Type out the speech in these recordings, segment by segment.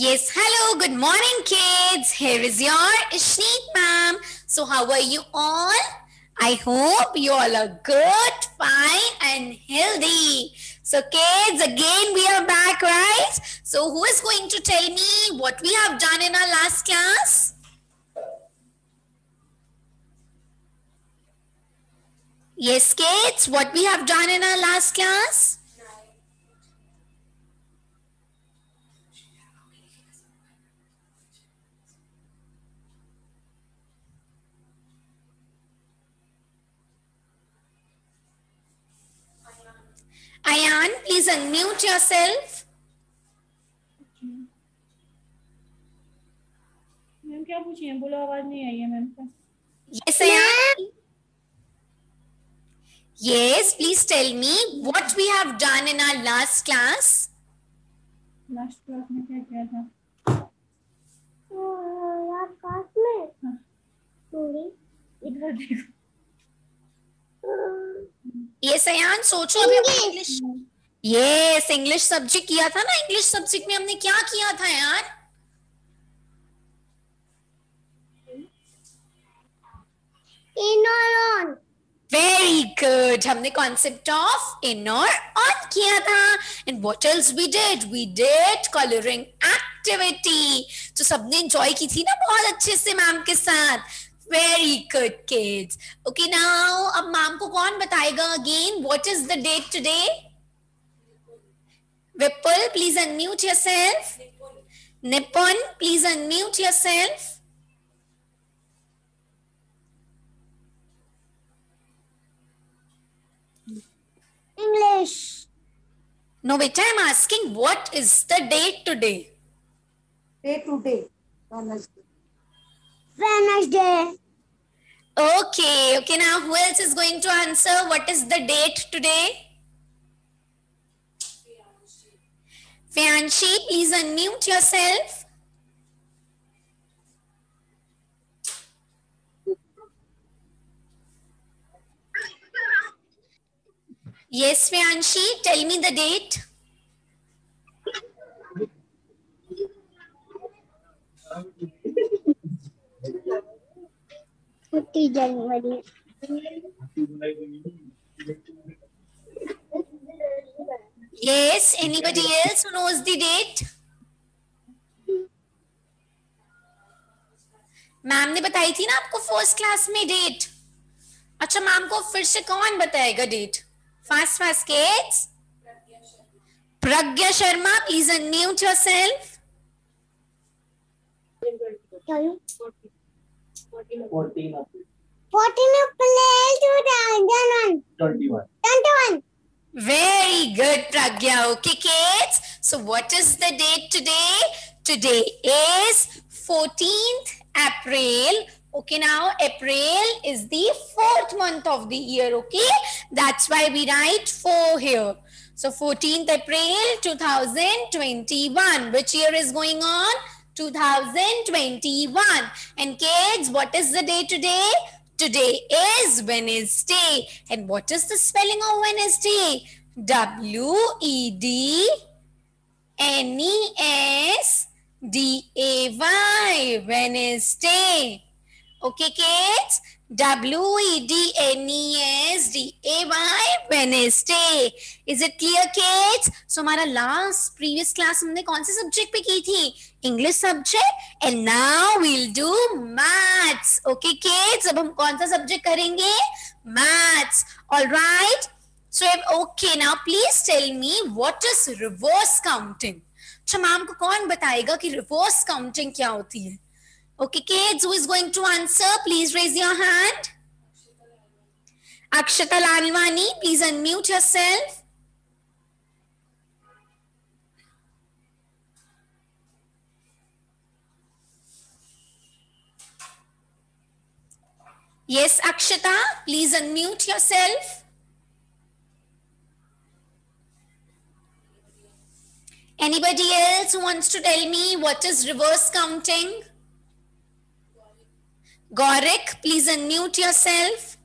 Yes, hello, good morning, kids. Here is your Ishneet ma'am. So, how are you all? I hope you all are good, fine, and healthy. So, kids, again, we are back, right? So, who is going to tell me what we have done in our last class? Yes, kids, what we have done in our last class? Ayan, please unmute yourself. Ma'am क्या पूछी है? बोलो, आवाज नहीं आई है ma'am का. Yes, Ayan. Yes, please tell me what we have done in our last class. Last class में क्या किया था? लास्ट क्लास में पूरी एक बार देखो. Yes, Ayan, सोचो अभी हमने इंग्लिश. Yes, इंग्लिश सब्जेक्ट किया था ना. इंग्लिश सब्जेक्ट में हमने क्या किया था यार? इन और ऑन. Very good. हमने concept of in और on किया था. And what else we did? We did coloring activity. तो सबने enjoy की थी ना बहुत अच्छे से मैम के साथ. Very good, kids. Okay, now अब मैम को कौन बताएगा again? What is the date today? Vipul, please unmute yourself. Nippon, please unmute yourself. English. No, beta, I'm asking what is the date today? Day to day. Wednesday. Wednesday. Okay, now who else is going to answer? What is the date today? Fianchi, please unmute yourself. Yes, Fianchi, tell me the date. January. Yes, anybody else who knows the date? Ma'am ने बताई थी ना आपको first class में date. अच्छा, ma'am को फिर से कौन बताएगा date? Fast fast kids. Pragya Sharma, please unmute yourself. 14 April 2021. Very good, Pragya. Okay, kids. So what is the date today? Today is 14th April. Okay, now April is the 4th month of the year. Okay, that's why we write 4 here. So 14th April 2021. Which year is going on? 2021. And kids, what is the day today? Today is Wednesday. And what is the spelling of Wednesday? W-E-D-N-E-S-D-A-Y. Wednesday. Okay, kids? W-E-D-N-E-S-D-A-Y. Wednesday. Is it clear, kids? So, हमारा last previous class हमने कौन से subject पे की थी? English subject. And now we'll do maths. Okay, kids? अब हम कौन सा subject करेंगे? Maths. All right? So, okay, now please tell me what is reverse counting? अच्छा, मैम को कौन बताएगा कि reverse counting क्या होती है? Okay, kids, who is going to answer? Please raise your hand. Akshata Lalwani, please unmute yourself. Yes, Akshata, please unmute yourself. Anybody else who wants to tell me what is reverse counting? Gaurik, please unmute yourself.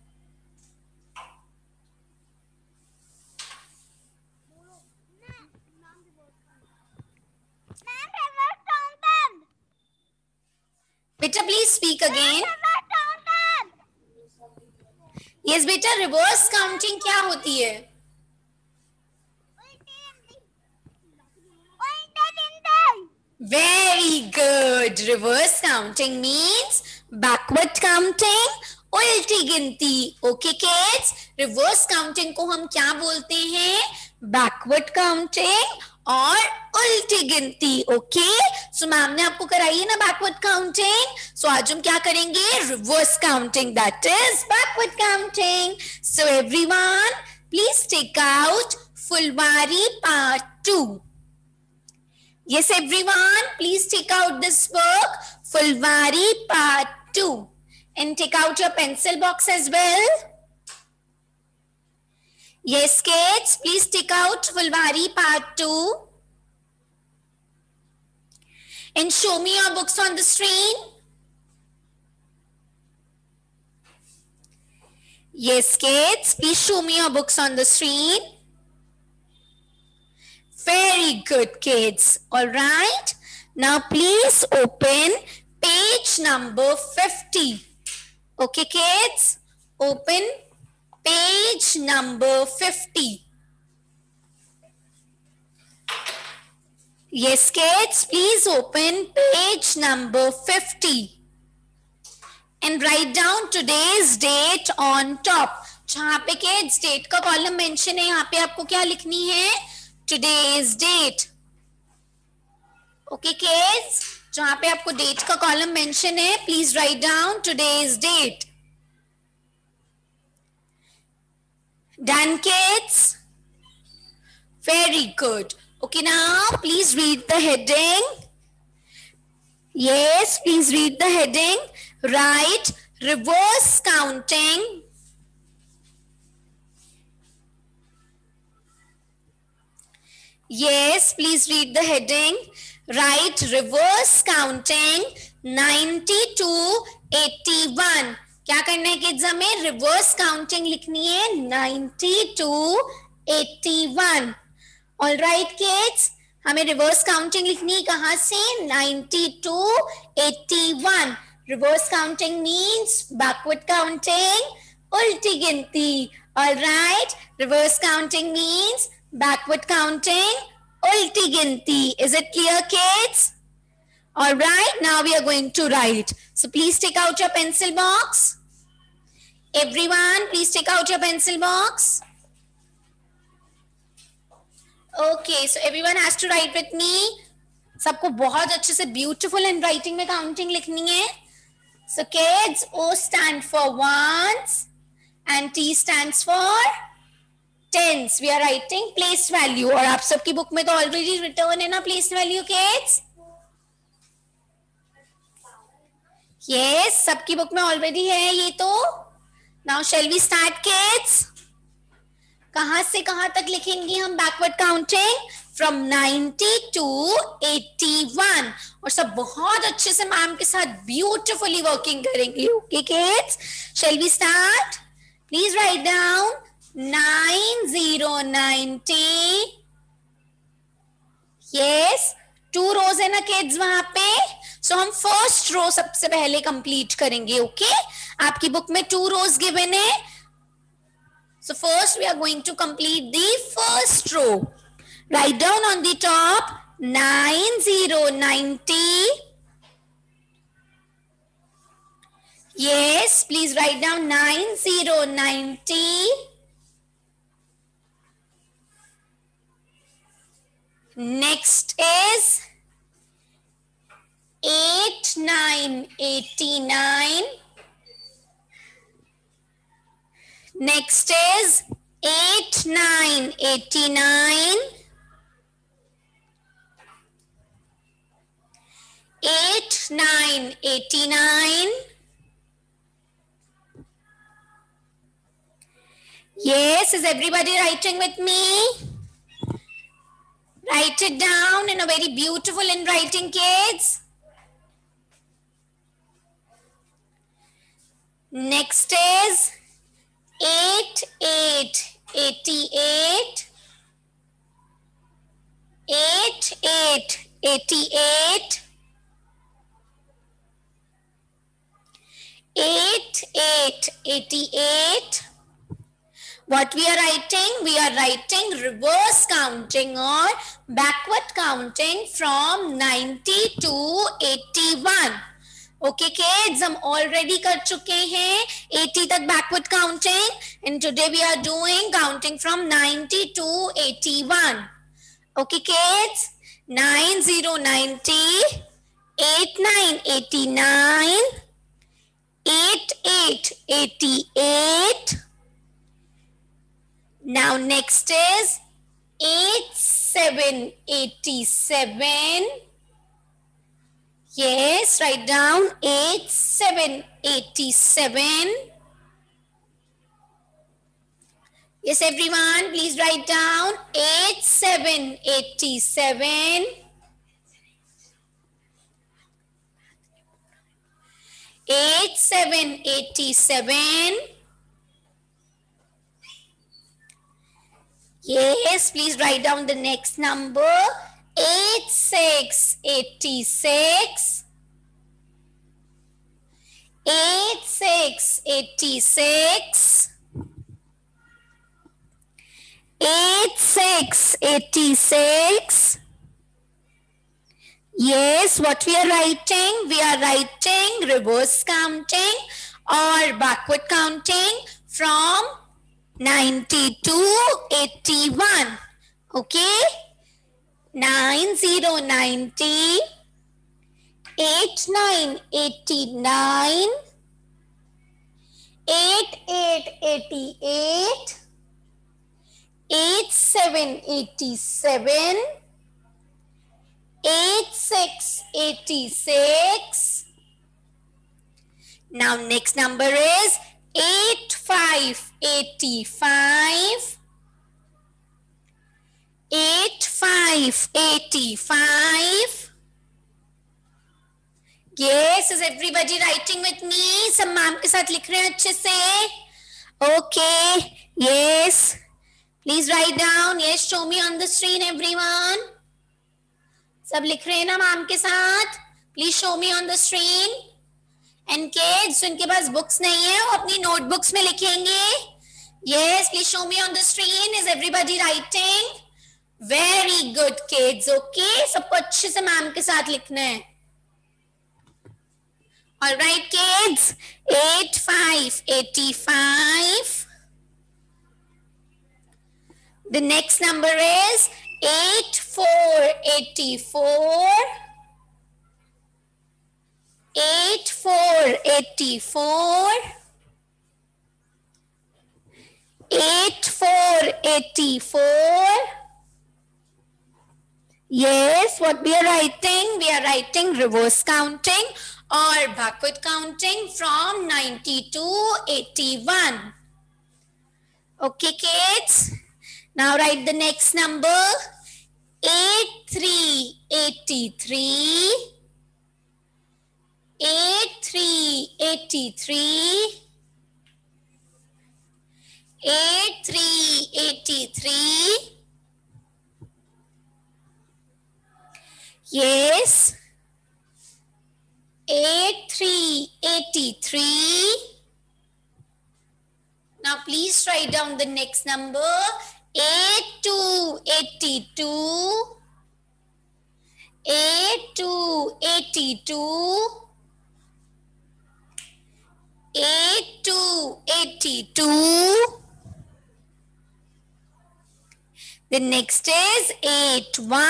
बेटा please speak again. Yes बेटा, reverse counting क्या होती है? Very good. Reverse counting means backward counting, उल्टी गिनती. Okay kids, reverse counting को हम क्या बोलते हैं? Backward counting और उल्टी गिनती. Okay, so मैम ने आपको कराई है ना backward counting. So आज हम क्या करेंगे? Reverse counting, that is backward counting. So everyone, please take out Fulwari Part 2. Yes, everyone, please take out this book, Fulwari Part 2. And take out your pencil box as well. Yes, kids, please take out Fulwari Part 2. And show me your books on the screen. Yes, kids, please show me your books on the screen. Very good, kids. All right. Now, please open page number 50. Okay, kids. Open page number 50. Yes, kids. Please open page number 50. And write down today's date on top. जहाँ पे kids date का column mention है, यहाँ पे आपको क्या लिखनी है? Today's date. Okay kids, जहाँ पे आपको date का column mention है, please write down today's date. Done kids? Very good. Okay, now please read the heading. Yes, please read the heading. Write reverse counting. Yes, please read the heading. Write reverse counting 90 to 81. क्या करना है kids? हमें reverse counting लिखनी है 90 to 81. All right kids, हमें reverse counting लिखनी है कहाँ से? 90 to 81. Reverse counting means backward counting, उल्टी गिनती. All right, reverse counting means backward counting, ulti ginti. Is it clear, kids? All right, now we are going to write. So please take out your pencil box. Everyone, please take out your pencil box. Okay, so everyone has to write with me. सबको बहुत अच्छे से beautiful handwriting में counting लिखनी है. So kids, O stand for ones and T stands for tens. We are writing place value. और आप सबकी बुक में तो already written है ना place value kids? Yes, सबकी बुक में already है ये तो. Now shall we start kids? कहाँ से कहाँ तक लिखेंगे हम backward counting? From 90 to 81. और सब बहुत अच्छे से मैम के साथ beautifully working करेंगे. Okay kids? Shall we start? Please write down 9090. Yes, 2 rows है ना kids वहां पे. So हम first row सबसे पहले complete करेंगे. Okay, आपकी बुक में 2 rows given है. So first we are going to complete the first row. Write down on the top 9090. Yes, please write down 9090. Next is 8989. Next is 8989. 8989. Yes, is everybody writing with me? Write it down in a very beautiful handwriting, kids. Next is 8888. 8888. 8, 8, 88. What we are writing? We are writing reverse counting or backward counting from 90 to 81. Okay kids, हम already कर चुके हैं 80 तक backward counting and today we are doing counting from 90 to 81. Okay kids, 90, 90, 89, 89, 88, 88. Now next is 87, 87. Yes, write down 87, 87. Yes, everyone, please write down 87, 87. 87, 87. Yes, please write down the next number. 86, 86. 86, 86. 86, 86. Yes, what we are writing? We are writing reverse counting or backward counting from 90 to 81. Okay? 90, 90. 89, 89. 88, 88. 87, 87. 86, 86. Now next number is 85, 85. 85, 85. Yes, is everybody writing with me? सब ma'am के साथ लिख रहे हैं अच्छे से? Okay, yes. Please write down. Yes, show me on the screen, everyone. सब लिख रहे हैं ना मैम के साथ? Please show me on the screen. And kids, जिनके पास books नहीं है, वो अपनी notebooks में लिखेंगे. Yes, please show me on the screen. Is everybody writing? Very good, kids. Okay, सबको अच्छे से मैम के साथ लिखना है. All right, kids. 85, 85. The next number is 84, 84. 84, 84. 84, 84. Yes, what we are writing? We are writing reverse counting or backward counting from 90 to 81. Okay, kids? Now write the next number. 83, 83. 83, 83. 83, 83. Yes. 83, 83. Now please write down the next number. 82, 82. 82, 82. 82, 82. The next is 81,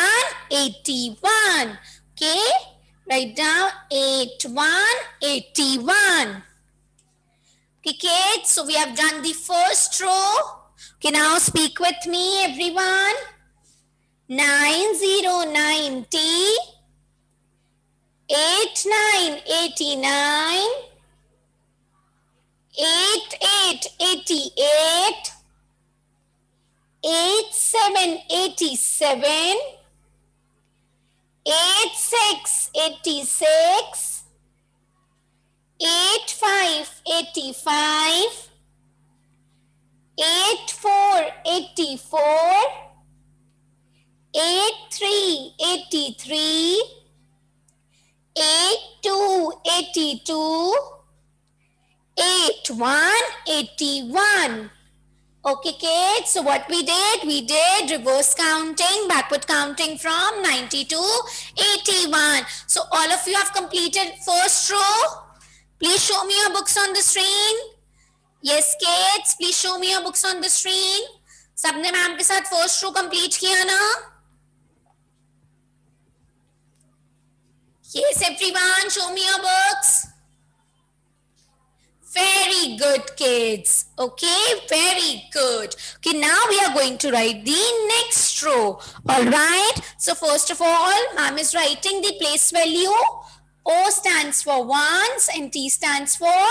81. Okay, write down 81, 81. Okay, kids, so we have done the first row. Okay, now speak with me, everyone. 90, 90. 89, 89. 88, 88. 87, 87. 86, 86. 85, 85. 84, 84. 83, 83. 82, 82. 81. Okay, kids. So what we did reverse counting, backward counting from 90 to 81. So all of you have completed first row. Please show me your books on the screen. Yes, kids. Please show me your books on the screen. सबने ma'am के साथ first row complete किया ना? Yes, everyone. Show me your books. Very good, kids. Okay, very good. Okay, now we are going to write the next row. All right. So first of all, ma'am is writing the place value. O stands for ones and T stands for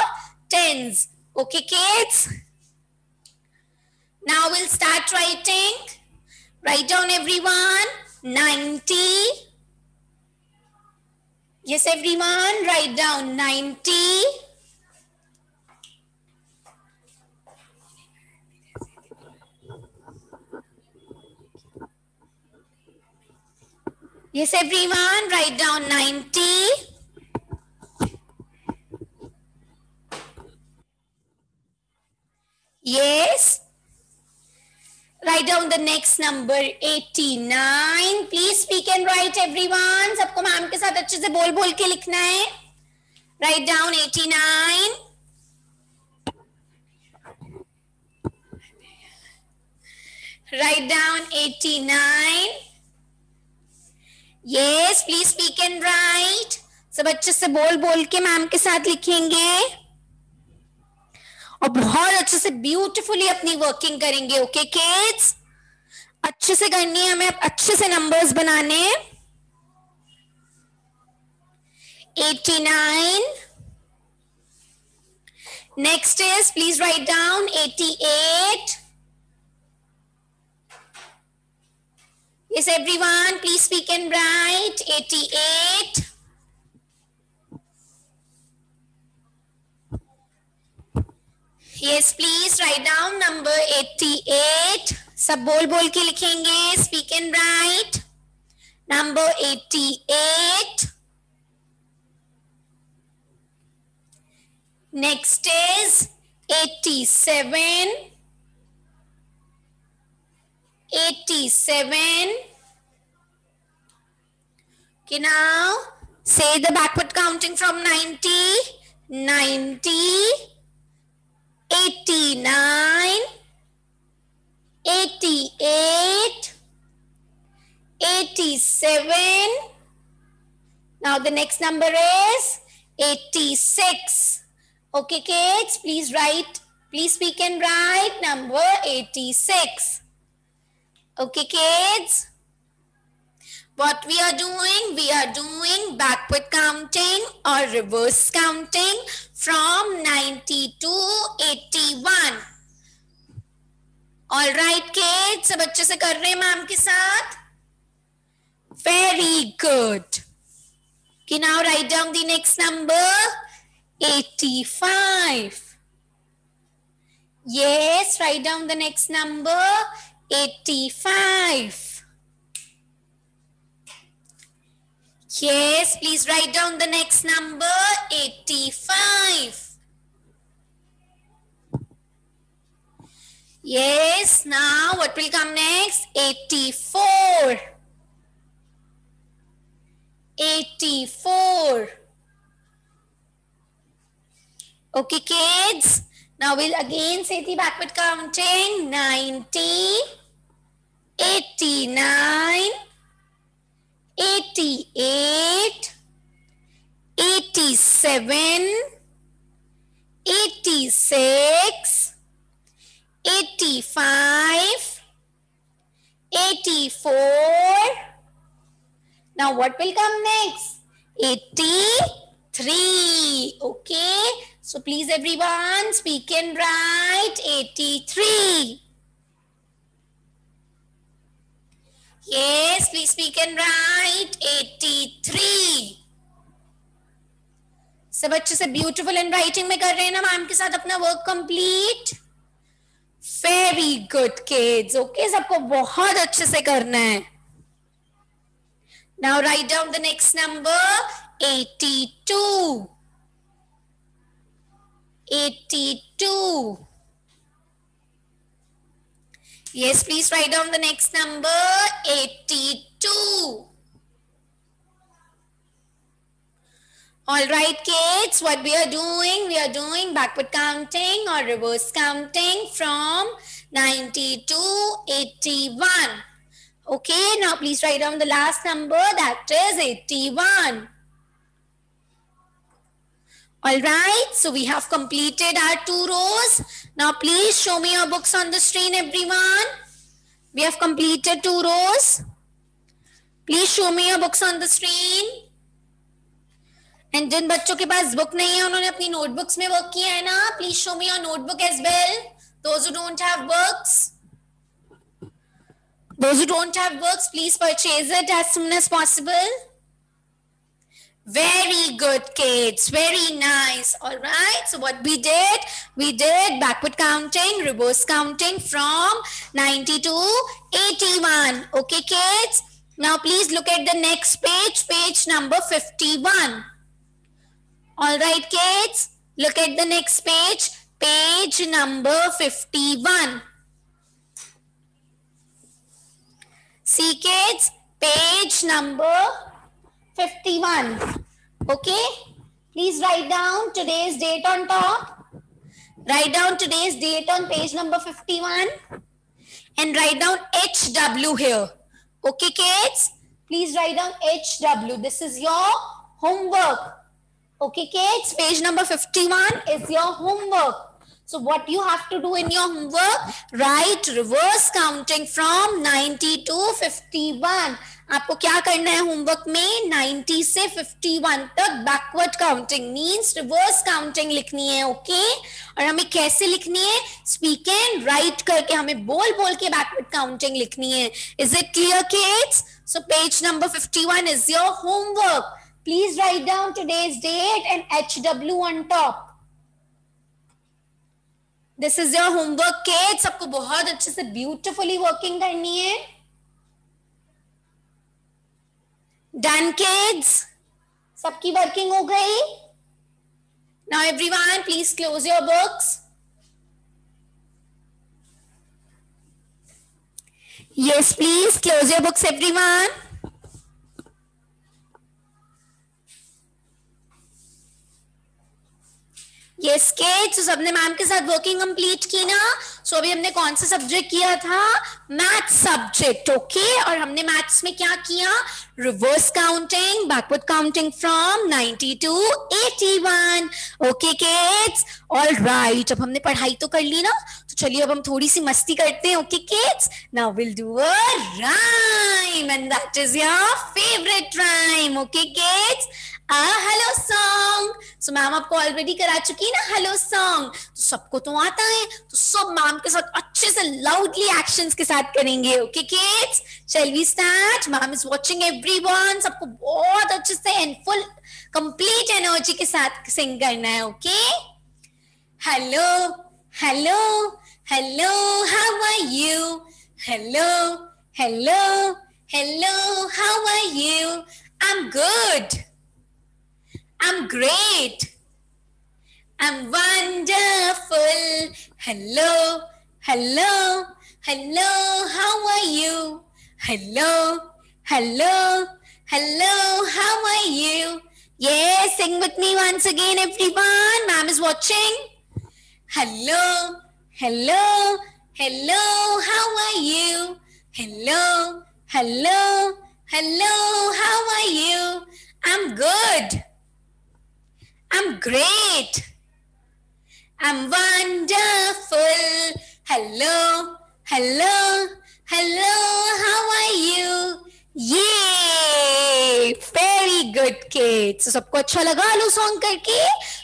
tens. Okay, kids. Now we'll start writing. Write down everyone. 90. Yes, everyone. Write down 90. Yes, everyone, write down 90. Yes. Write down the next number 89. Please speak and write everyone. सबको ma'am के साथ अच्छे से बोल बोल के लिखना है. Write down 89. Write down 89. Yes, please speak and write. सब अच्छे से बोल बोल के मैम के साथ लिखेंगे और बहुत अच्छे से ब्यूटीफुली अपनी वर्किंग करेंगे. ओके किड्स, अच्छे से करनी है हमें, अच्छे से नंबर्स बनाने. 89. Next is please write down 88. Yes, everyone, please speak and write 88. Yes, please write down number 88. सब बोल बोल के लिखेंगे. Speak and write number 88. Next is 87. 87. Okay, now say the backward counting from 90. 90, 89, 88, 87. Now the next number is 86. Okay, kids, please write, please speak and write number 86. Okay, kids, what we are doing backward counting or reverse counting from 90 to 81. All right, kids, सब अच्छे से कर रहे हैं ma'am के साथ. Very good. Okay, now write down the next number 85. Yes, write down the next number 85. Yes, please write down the next number 85. Yes, now what will come next? 84. 84. Okay, kids. Now we'll again say the backward counting. 90, 89, 88, 87, 86, 85, 84. Now what will come next? 83. Okay. So please everyone speak and write 83. Yes, please speak and write 83. सब अच्छे से beautiful and writing में कर रहे हैं ना ma'am के साथ अपना work complete. Very good kids. Okay, सबको बहुत अच्छे से करना है. Now write down the next number 82. 82. Yes, please write down the next number, 82. All right, kids, what we are doing backward counting or reverse counting from 90 to 81. Okay, now please write down the last number, that is 81. All right, so we have completed our 2 rows. Now please show me your books on the screen, everyone. We have completed 2 rows. Please show me your books on the screen. And जिन बच्चों के पास book नहीं है उन्होंने अपनी notebooks में work किया है ना, please show me your notebook as well. Those who don't have books, please purchase it as soon as possible. Very good, kids. Very nice. All right. So what we did backward counting, reverse counting from 90 to 81. Okay, kids. Now please look at the next page, page number 51. All right, kids. Look at the next page, page number 51. See, kids, page number 51. Okay, please write down today's date on top. Write down today's date on page number 51 and write down HW here. Okay, kids, please write down HW. This is your homework. Okay, kids, page number 51 is your homework. So what you have to do in your homework, write reverse counting from 90 to 51. आपको क्या करना है homework में, 90 से 51 तक backward counting means reverse counting लिखनी है. Okay, और हमें कैसे लिखनी है, स्पीक एंड राइट करके, हमें बोल बोल के बैकवर्ड काउंटिंग लिखनी है. Is it clear, kids? So page number 51 is your homework. Please write down today's date and HW on top. This is your homework, kids. सबको बहुत अच्छे से ब्यूटिफुली वर्किंग करनी है. Done, kids? सबकी वर्किंग हो गई? Now everyone, please close your books. Yes, please close your books, everyone. Yes, kids. तो सबने मैम के साथ वर्किंग कंप्लीट की ना. सो अभी हमने कौन सा सब्जेक्ट किया था, मैथ्स सब्जेक्ट. ओके, और हमने मैथ्स में क्या किया, reverse counting, backward counting from 90 to 81. Okay kids, all right. अब हमने पढ़ाई तो कर ली ना, तो चलिए अब हम थोड़ी सी मस्ती करते हैं. Okay kids, now will do a rhyme and that is your favourite rhyme. Okay kids, hello song. So ma'am आपको ऑलरेडी करा चुकी है ना हेलो सॉन्ग, तो सबको तो आता है, तो सब मैम के साथ अच्छे से लाउडली एक्शंस के साथ करेंगे. Okay kids, shall we start? Ma'am is watching everyone. सबको बहुत अच्छे से एंड फुल कंप्लीट एनर्जी के साथ सिंग करना है. Okay, hello hello hello, how are you? Hello hello hello, how are you? I am good. I'm great. I'm wonderful. Hello, hello, hello, how are you? Hello, hello, hello, how are you? Yes, sing with me once again, everyone. Ma'am is watching. Hello, hello, hello, how are you? Hello, hello, hello, how are you? I'm good. I'm great. I'm wonderful. Hello, hello, hello, how are you? Yay! Very good, kids. So, सबको अच्छा लगा hello song करके?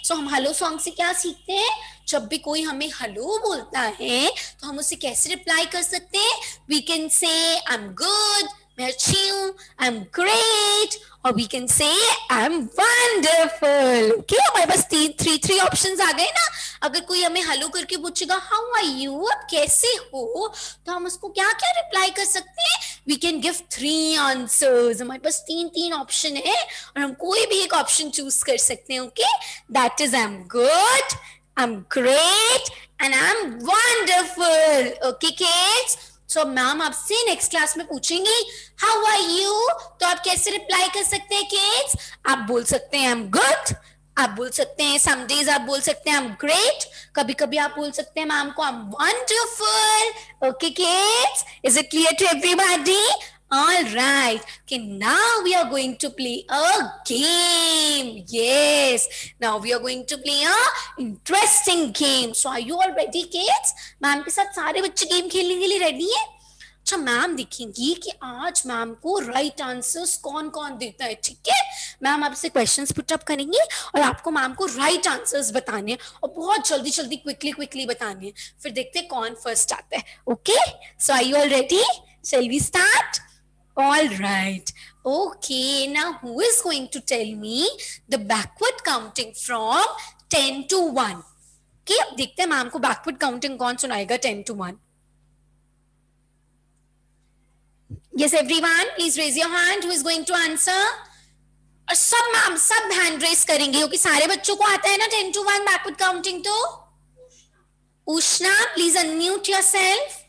So, हम hello song से क्या सीखते हैं? जब भी कोई हमें हेलो बोलता है तो हम उसे कैसे रिप्लाई कर सकते हैं? We can say I'm good, मैं अच्छी हूँ, I'm great, और we can say I'm wonderful. Okay, हमारे पास three options आ गए ना. अगर कोई हमें हेलो करके पूछेगा how are you, आप कैसे हो, तो हम उसको क्या क्या रिप्लाई कर सकते हैं? We can give 3 answers. हमारे पास तीन ऑप्शन है और हम कोई भी एक ऑप्शन चूज कर सकते हैं. Okay, that is I'm good, I'm great and I'm wonderful. Okay, kids? So ma'am आपसे नेक्स्ट क्लास में पूछेंगी हाउ आर यू, तो आप कैसे रिप्लाई कर सकते हैं किड्स? आप बोल सकते हैं आई एम गुड, आप बोल सकते हैं सम डेज आप बोल सकते हैं आई एम ग्रेट, कभी कभी आप बोल सकते हैं मैम को I am wonderful. Okay kids, is it clear to everybody? All right. Okay, now we are going to play a game. Yes. Now we are going to play a interesting game. So are you all ready, kids? Ma'am के साथ सारे बच्चे game खेलने के लिए ready है? अच्छा, ma'am देखेंगी कि आज मैम को राइट आंसर्स कौन कौन देता है. ठीक है, मैम आपसे क्वेश्चंस पुट अप करेंगे और आपको मैम को राइट आंसर्स बताने हैं और बहुत जल्दी जल्दी क्विकली बताने हैं. फिर देखते हैं कौन फर्स्ट आता है. Okay, so are you all ready? Shall we start? All right. Okay, now who is going to tell me the backward counting from 10 to 1? Okay, अब देखते हैं मैम को backward counting कौन सुनाएगा 10 to 1. Yes, everyone, please raise your hand. Who is going to answer? और सब ma'am सब hand raise करेंगे क्योंकि सारे बच्चों को आता है ना 10 to 1 backward counting. तो उष्णा, please unmute yourself.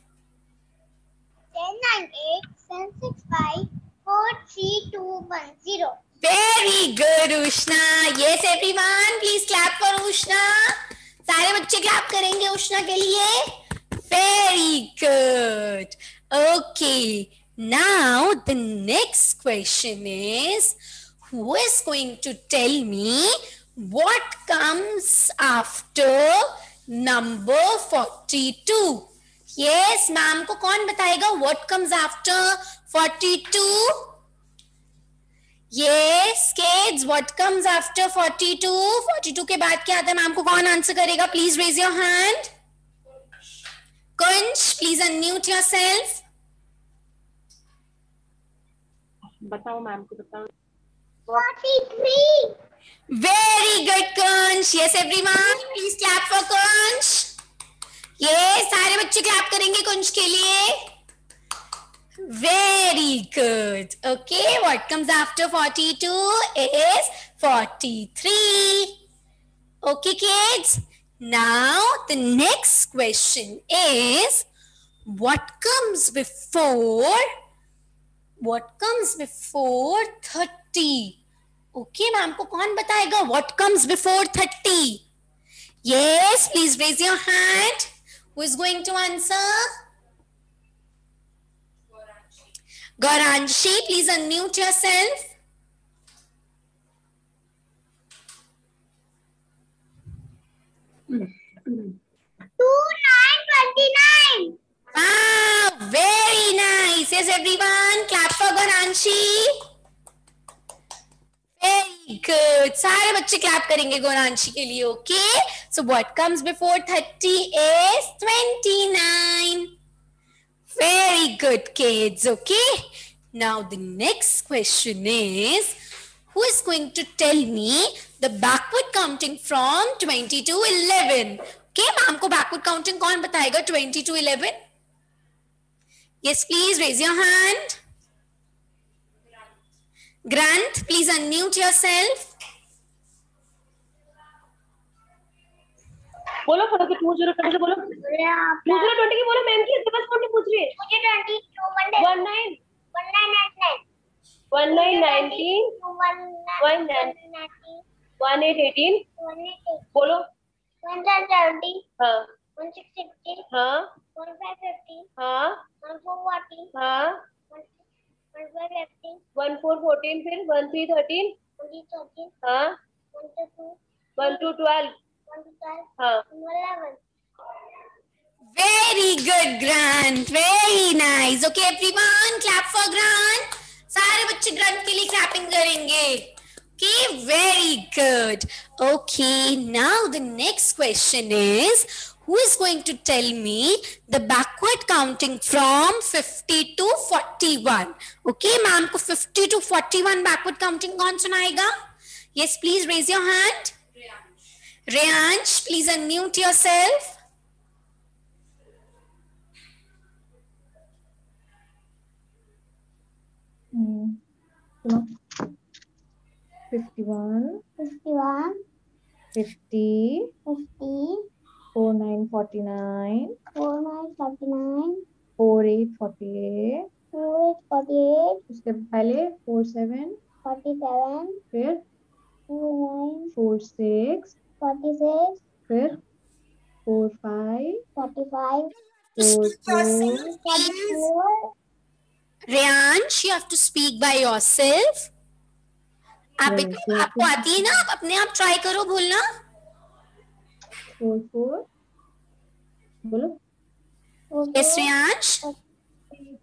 10, 9, 8, 7, 6, 5, 4, 3, 2, 1, 0. Very good, Ushna. Yes, everyone, please clap for Ushna. सारे बच्चे क्लैप करेंगे उष्णा के लिए. Very good. Okay. Now the next question is, who is going to tell me what comes after number 42? Yes, ma'am को कौन बताएगा what comes after 42? Yes, kids, what comes after 42? 42 के बाद क्या आता है मैम को कौन आंसर करेगा? Please raise your hand. Kunsh, please unmute yourself. बताओ मैम को बताओ. 43. Very good, Kunsh. Yes, everyone, please clap for Kunsh. ये सारे बच्चे क्लैप करेंगे कुंज के लिए. Very good. Okay, what comes after 42 is 43. Okay, kids. Now the next question is, what comes before 30? Okay, ma'am को कौन बताएगा what comes before 30? Yes, please raise your hand. Who is going to answer? Gauranshi, please unmute yourself. Two, 9, 29. Wow, very nice. Yes, everyone, clap for Gauranshi. Very good. सारे बच्चे clap करेंगे गौरांशी के लिए. Okay, so what comes before 30 is 29. Very good, kids. Okay, now the next question is, who is going to tell me the backward counting from 20 to 11? Okay, ma'am को backward counting कौन बताएगा 20 to 11? Yes, please raise your hand. Grant, please unmute yourself. बोलो फटाफट. 2020 बोलो. 2020 की बोलो. Ma'am की बस कौन पूछ रही है? मुझे 22, 19 19, 19 18 बोलो. 170. हाँ 1660. हाँ 1550. हाँ 1440. हाँ 1550. 1414 फिर 1313 2013. हाँ 122. 1212 112. हाँ 11. Very good, Grant. Very nice. Okay, everyone, clap for Grant. सारे बच्चे ग्रांट के लिए क्लैपिंग करेंगे. Okay, very good. Okay, now the next question is, who is going to tell me the backward counting from 50 to 41? Okay, ma'am को 50 to 41 backward counting कौन सुनाएगा? Yes, please raise your hand. Reyansh, please unmute yourself. सुनो. 51. 51. 50, 50, 49, 49, 49, 48, 48, 48, उसके पहले 47, 47, फिर 49, 46, 46, फिर 45, 45, To speak yourself, 44, please. 44. Reyansh, you have to speak by yourself. आप Yes, you have आपको to- आती है ना, आप अपने आप ट्राई करो बोलना. 44, बोलो, Yes, रेयांश.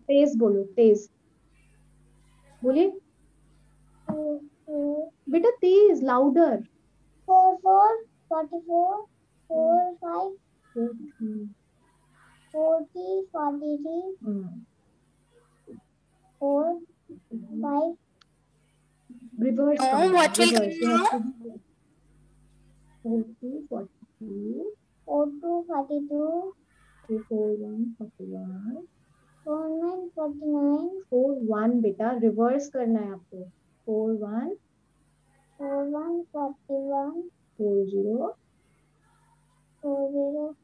तेज बोलो, तेज बोलिए बेटा, तेज, louder. 44, 44, 45, 40, 43, 4, 5, reverse No, count, what will reverse. come now? 42, 42, 42, 42, 41, 41, 49, 49, 41 बेटा, रिवर्स करना है आपको. 41, 41, 41, 40. 40.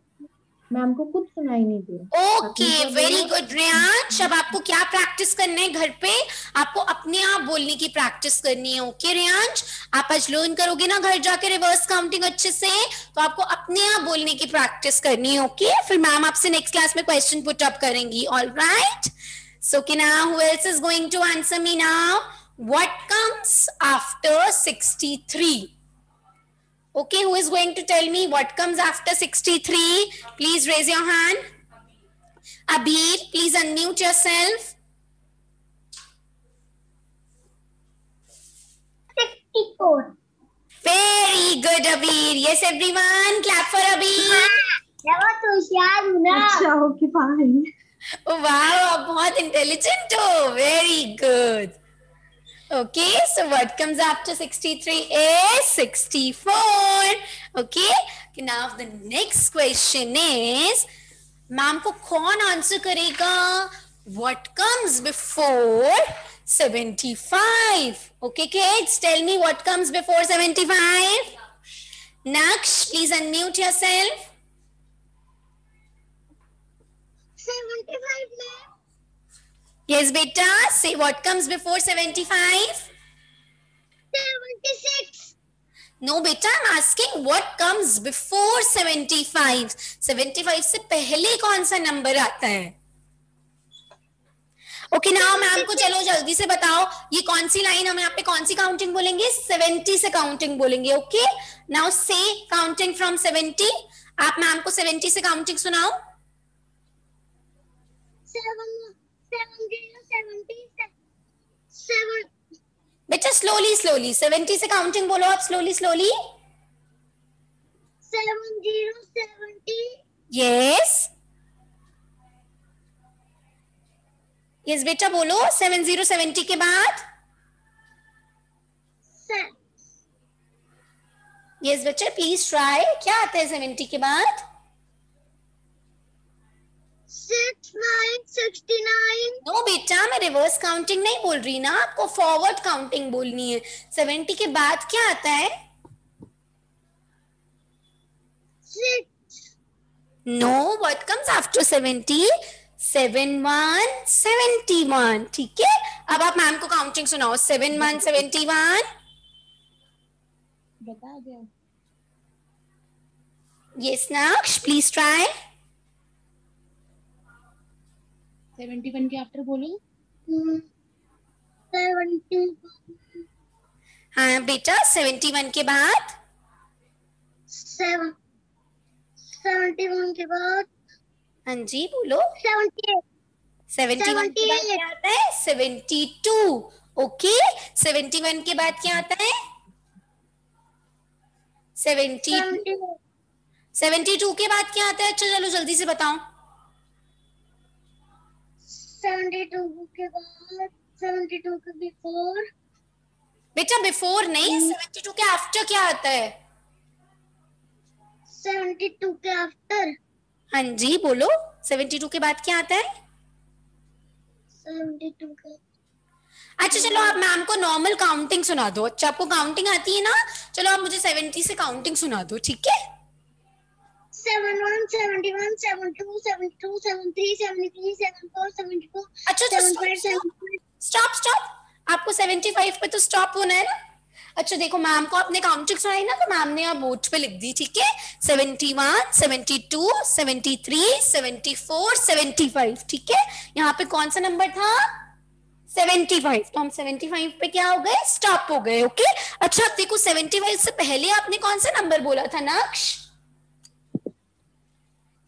मैम को कुछ सुनाई नहीं दे. Okay, very good Reyansh. अब आपको क्या प्रैक्टिस करना है घर पे? आपको अपने आप बोलने की प्रैक्टिस करनी है. ओके रेयांश, आप आज लर्न करोगे ना घर जाके रिवर्स काउंटिंग अच्छे से, तो आपको अपने आप बोलने की प्रैक्टिस करनी है. ओके, फिर मैम आपसे नेक्स्ट क्लास में क्वेश्चन पुट अप करेंगी. Alright. So now who else is going to answer me now? What comes after 63? Okay, who is going to tell me what comes after 63? Please raise your hand. Abir, please unmute yourself. 64. Very good, Abir. Yes, everyone, clap for Abir. बहुत होशियार हूँ ना. अच्छा, okay, fine. Oh, wow, आप बहुत intelligent हो. Very good. Okay, so what comes after 63 is 64. Okay, now the next question is, ma'am को कौन आंसर करेगा? What comes before 75? Okay, kids, tell me what comes before 75. Naksh, please unmute yourself. 75 में Yes, beta, say what comes before 75. 76. No, beta, I'm asking what comes before 75. 75 से पहले कौन सा number आता है? ओके, नाउ मैम को चलो जल्दी से बताओ, ये कौन सी लाइन हम यहाँ पे कौन सी काउंटिंग बोलेंगे? 70 से काउंटिंग बोलेंगे. ओके, नाउ से काउंटिंग फ्रॉम 70. आप मैम को 70 से काउंटिंग सुनाओ. 7. बेटा स्लोली स्लोली 70 से काउंटिंग बोलो आप, स्लोली स्लोली. 70. यस यस बेटा बोलो. 70 के बाद. यस बच्चा, प्लीज ट्राई. क्या आता है 70 के बाद? 69. नो बेटा, मैं रिवर्स काउंटिंग नहीं बोल रही ना, आपको फॉरवर्ड काउंटिंग बोलनी है. 70 के बाद क्या आता है? 6. No, what comes after 70? 71, 71. ठीक है, अब आप मैम को काउंटिंग सुनाओ. 71, 71. बता दे. Yes Naksh, please try. 71 के आफ्टर बोलो. 70. हाँ बेटा, 71 के बाद. 71 के बाद हाँ जी बोलो. 78. 71 के बाद क्या आता है? 72. ओके, 71 के बाद क्या आता है? 72. 72 के बाद क्या आता है? अच्छा चलो जल्दी से बताओ. 72 के बाद 72 के बिफोर. बेटा बिफोर नहीं, 72 के आफ्टर क्या आता है? 72 के आफ्टर. हाँ जी बोलो. 72 के बाद क्या आता है? 72 के अच्छा चलो आप मैम को नॉर्मल काउंटिंग सुना दो। अच्छा आपको काउंटिंग आती है ना, चलो आप मुझे 70 से काउंटिंग सुना दो, ठीक है? 71, 71, 72, 72, 73, 73, 74, 74, अच्छा 75, 75. स्टॉप स्टॉप, आपको 75 पे तो स्टॉप होना है ना। अच्छा देखो मैम को आपने काउंटिंग सुनाई ना, तो मैम ने यहाँ बोर्ड पे लिख दी, ठीक है? 71, 72, 73, 74, 75, ठीक है? यहाँ पे कौन सा नंबर था? 75। तो हम 75 पे क्या हो गए? स्टॉप हो गए, ओके? अच्छा अब देखो 75 से पहले आपने कौन सा नंबर बोला था नक्श?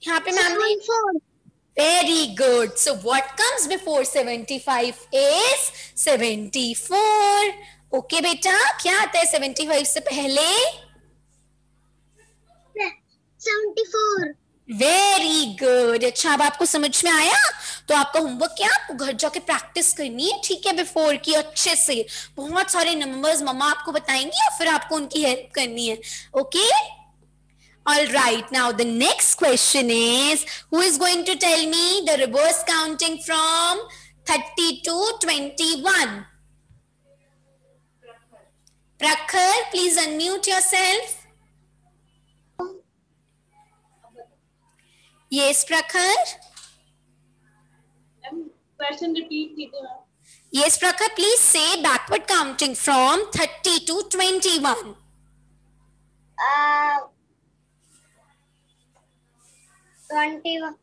यहाँ पे मैम ने 74. Very good. So what comes before 75 is 74. Okay बेटा, क्या आता है 75 से पहले? 74. Very good. अच्छा अब आपको समझ में आया? तो आपका होमवर्क क्या, आपको घर जाके प्रैक्टिस करनी है, ठीक है? बिफोर की अच्छे से बहुत सारे नंबर्स मम्मा आपको बताएंगी और फिर आपको उनकी हेल्प करनी है, okay? All right, now the next question is, who is going to tell me the reverse counting from 30 to 21? Prakhar, please unmute yourself. Yes, Prakhar. Question repeat कीजिए ma'am. Yes, Prakhar, please say backward counting from 30 to 21. 21.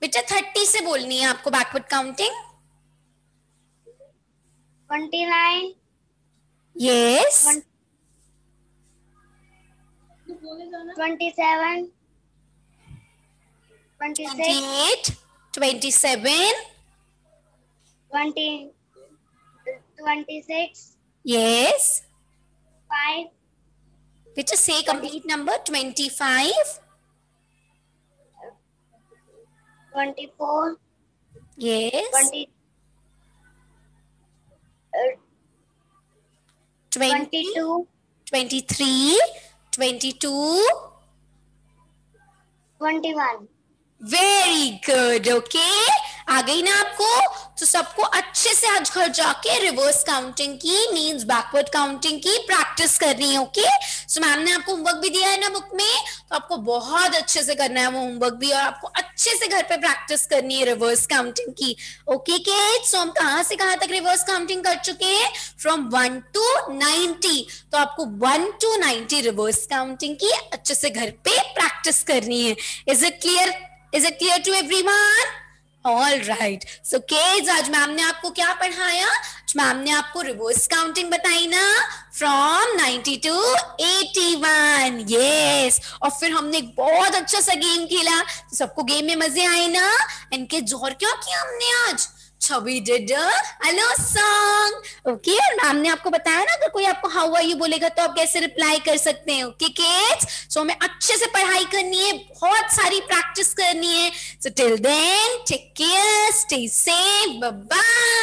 बेटा 30 से बोलनी है आपको backward counting. 29. Yes. 27. 26. 28, 27. 26. Yes. 5. Better say complete number. 25. 24. Yes. 20. 20, 22. 23, 22. 21. Very good, okay? आ गई ना आपको? तो सबको अच्छे से आज घर जाके रिवर्स काउंटिंग की मींस बैकवर्ड काउंटिंग की प्रैक्टिस करनी है, ओके? सो मैम ने आपको होमवर्क भी दिया है ना बुक में, तो आपको बहुत अच्छे से करना है वो होमवर्क भी, और आपको अच्छे से घर पे प्रैक्टिस करनी है रिवर्स काउंटिंग की, ओके किड्स? सो हम कहाँ से कहाँ तक रिवर्स काउंटिंग कर चुके हैं? From 1 to 90. तो आपको 1 to 90 रिवर्स काउंटिंग की अच्छे से घर पे प्रैक्टिस करनी है. Is it clear? Is it clear to everyone? All right. So kids, आज मैम ने आपको क्या पढ़ाया? मैम ने आपको रिवर्स काउंटिंग बताई ना, फ्रॉम 90 to 81. Yes. और फिर हमने एक बहुत अच्छा सा गेम खेला, तो सबको गेम में मजे आए ना? एंड किड्स और क्या किया हमने आज? छवि डिड हेलो सॉन्ग, ओके? और मैम ने आपको बताया ना, अगर कोई आपको हाउ आर यू बोलेगा तो आप कैसे रिप्लाई कर सकते हैं, ओके किड्स? सो हमें अच्छे से पढ़ाई करनी है, बहुत सारी प्रैक्टिस करनी है. So till then take care, stay safe, bye bye.